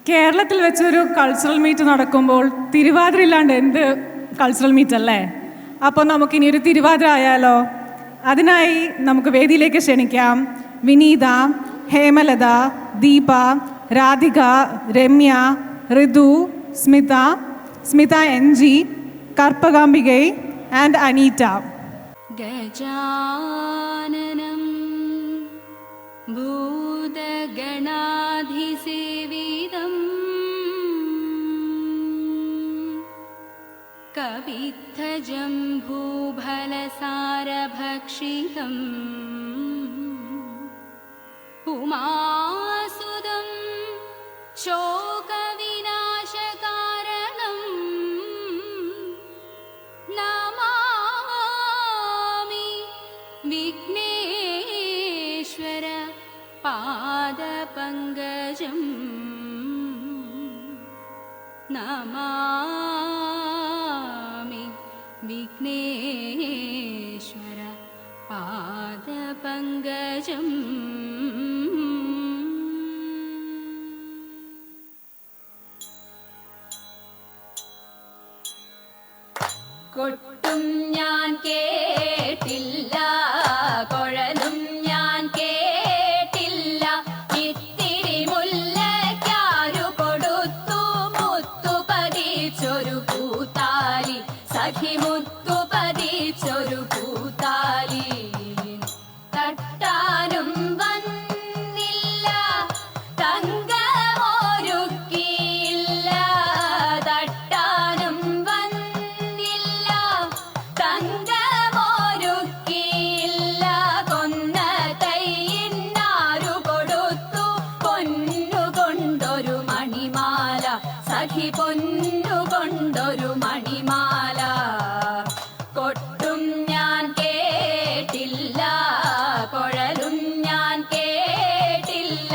കേരളത്തിൽ വെച്ചൊരു cultural meet നടക്കുമ്പോൾ തിരുവാതിര ഇല്ലാണ്ട് എന്ത് കൾച്ചറൽ മീറ്റ് അല്ലേ? അപ്പോൾ നമുക്കിനി ഒരു തിരുവാതിര ആയാലോ? അതിനായി നമുക്ക് വേദിയിലേക്ക് ക്ഷണിക്കാം വിനീത, ഹേമലത, ദീപ, രാധിക, രമ്യ, ഋതു, സ്മിത NG, കർപ്പകാംബികൈ ആൻഡ് അനീറ്റ. ഗജാനനം ഭൂതഗണാധിസേവിതം കവിത്തജംഭൂഫലസാരഭക്ഷിതം ഉമാസുതം ശോകവിനാശകാരണം നമാമി വിഘ്നേശ്വര പാദപങ്കജം നമാമി വിഘ്നേശ്വര പാദപങ്കജം. കൊട്ടും ഞാൻ കേട്ടില്ല, കുഴലും ഞാൻ കേട്ടില്ല, ഇത്തിരി മുല്ലയ്ക്കാരു കൊടുത്തു മുത്തു പതിച്ചൊരു പൂത്താലി, സഖി മുത്തു പതിച്ചൊരു പൂത്താലി. തട്ടാനും വന്നില്ല, തങ്കമൊരുക്കിയില്ല, തട്ടാനും വന്നില്ല, തങ്കമൊരുക്കിയില്ല, കൊന്ന തൈയിന്നാരു കൊടുത്തു പൊന്നുകൊണ്ടൊരു മണിമാല, സഖി പൊന്നുകൊണ്ടൊരു മണിമാല. കൊട്ടും ഞാൻ കേട്ടില്ല, കുഴലും ഞാൻ കേട്ടില്ല,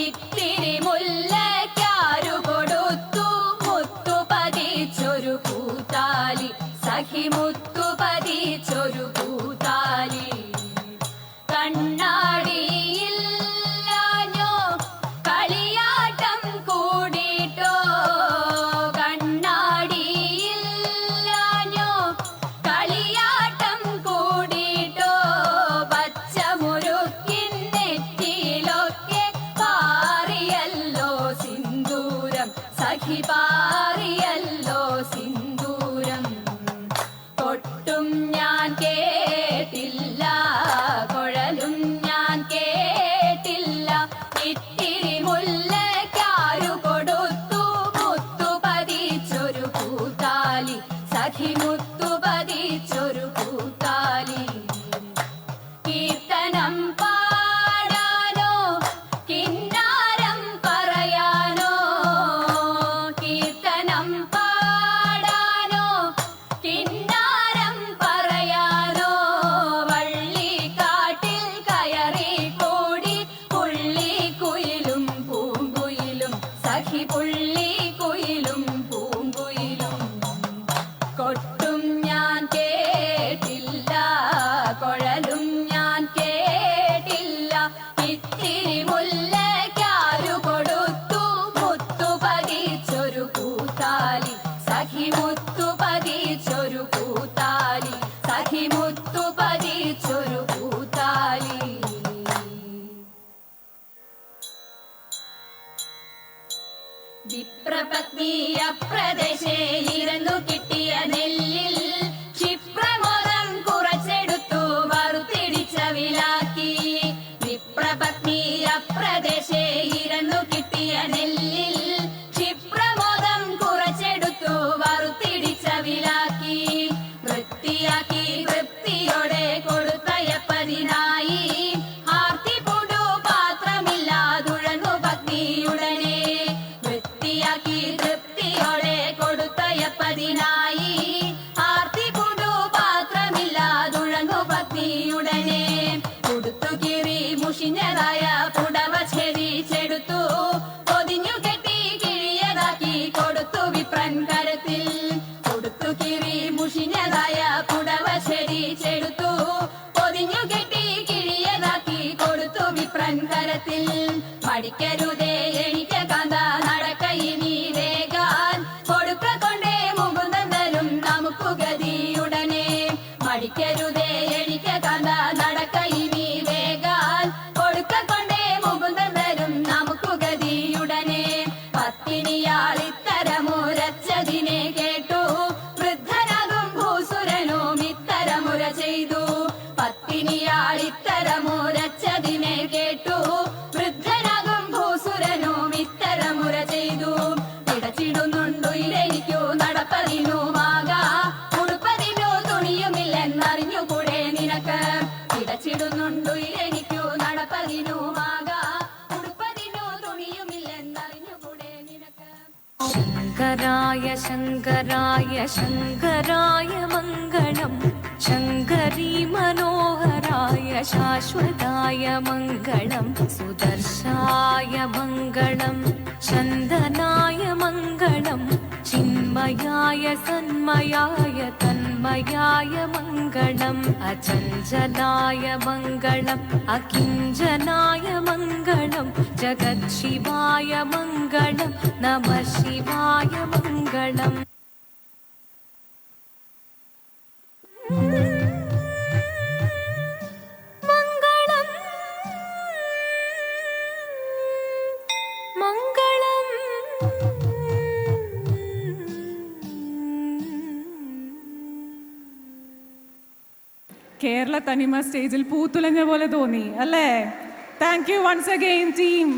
ഇത്തിരി മുല്ലയ്ക്കാരു കൊടുത്തു മുത്തു പതിച്ചൊരു പൂത്താലി, സഖി മുത്തു പതിച്ചൊരു പൂത്താലി. കണ്ണാടിയില്ലാഞ്ഞോ കളിയാട്ടം കൂടിട്ടോ, കണ്ണാടിയില്ലാഞ്ഞോ കളിയാട്ടം കൂടിട്ടോ, പച്ചമുരുക്കിൻ നെറ്റിയിലൊക്കെ പാറിയല്ലോ സിന്ദൂരം, സഖി പാറിയല്ലോ സിന്ദൂരം. കൊട്ടും ഞാൻ കേട്ടില്ല, കുഴലും ഞാൻ കേട്ടില്ല, ഇത്തിരി മുല്ലയ്ക്കാരു കൊടുത്തു മുത്തു പതിച്ചൊരു പൂത്താലി, സഖി മുത്തു പതിച്ചൊരു പൂത്താലി. കീർത്തനം പാടാനോ കിന്നാരം പറയാനോ, കീർത്തനം പാടാനോ കിന്നാരം പറയാനോ, വള്ളിക്കാട്ടിൽ കയറി കൂടി പുള്ളിക്കുയിലും പൂങ്കുയിലും, സഖി പുള്ളിക്കുയിലും പൂങ്കുയിലും. കൊട്ടും ഞാൻ കേട്ടില്ല, കുഴലും ഞാൻ കേട്ടില്ല, ഇത്തിരി മുല്ലയ്ക്കാരു കൊടുത്തു മുത്തു പതിച്ചൊരു പൂത്താലി, സഖി മുത്തു പതിച്ചൊരു പൂത്താലി, സഖി മുത്തു പതിച്ചൊരു പൂത്താലി. വിപ്രപത്നിയ പ്രദേശേ ഇരുന്നു കിട്ടിയ നെല്ലിൽ ക്ഷിപ്രമോദം കുറച്ചെടുത്തു വറുത്തിടിച്ച വിലാക്കി. വിപ്രപത്നിയ പ്രദേശേ ഇരുന്നു കിട്ടിയ നെല്ലിൽ ക്ഷിപ്രമോദം കുറച്ചെടുത്തു വറുത്തിടിച്ച വിലാക്കി. വൃത്തിയാക്കി തൃപ്തിയോടെ കൊടുത്തയപ്പതിനായി ആർത്തിപൂണ്ടു പാത്രമില്ലാതുഴന്നു പത്നിയുടനെ. വൃത്തിയാക്കി തൃപ്തിയോടെ കൊടുത്തയപ്പതിനായി ആർത്തിപൂണ്ടു പാത്രമില്ലാതുഴന്നു പത്നിയുടനെ. കൊടുത്തു കീറി മുഷിഞ്ഞതായ പുടവ ഛേദിച്ചെടുത്തു, പൊതിഞ്ഞു കെട്ടി കിഴിയതാക്കി കൊടുത്തു വിപ്രൻ കരത്തിൽ. കൊടുത്തു കീറി മുഷിഞ്ഞതായ പുടവ ഛേദിച്ചെടുത്തു, പൊതിഞ്ഞു കെട്ടി കിഴിയതാക്കി കൊടുത്തു വിപ്രൻ കരത്തിൽ. മടിക്കരുതേ എനിക്ക് കാന്ത നടക്കൈ शङ्कराय शङ्कराय शङ्कराय मङ्गलम् शङ्करी मनोहराय शाश्वताय मङ्गलम् सुदर्शाय मङ्गलम् चन्दनाय मङ्गलम् चिन्मयाय सन्मयाय तन्मयाय मङ्गलम् अचञ्चलाय मङ्गलम् अकिञ्चनाय मङ्गलम् जगत्शिवाय मङ्गलम् नमः शिवाय मङ्गलम् मङ्गलम् मङ्गलम् കേരള തനിമ സ്റ്റേജിൽ പൂത്തുലഞ്ഞ പോലെ തോന്നി അല്ലേ? Thank you once again team.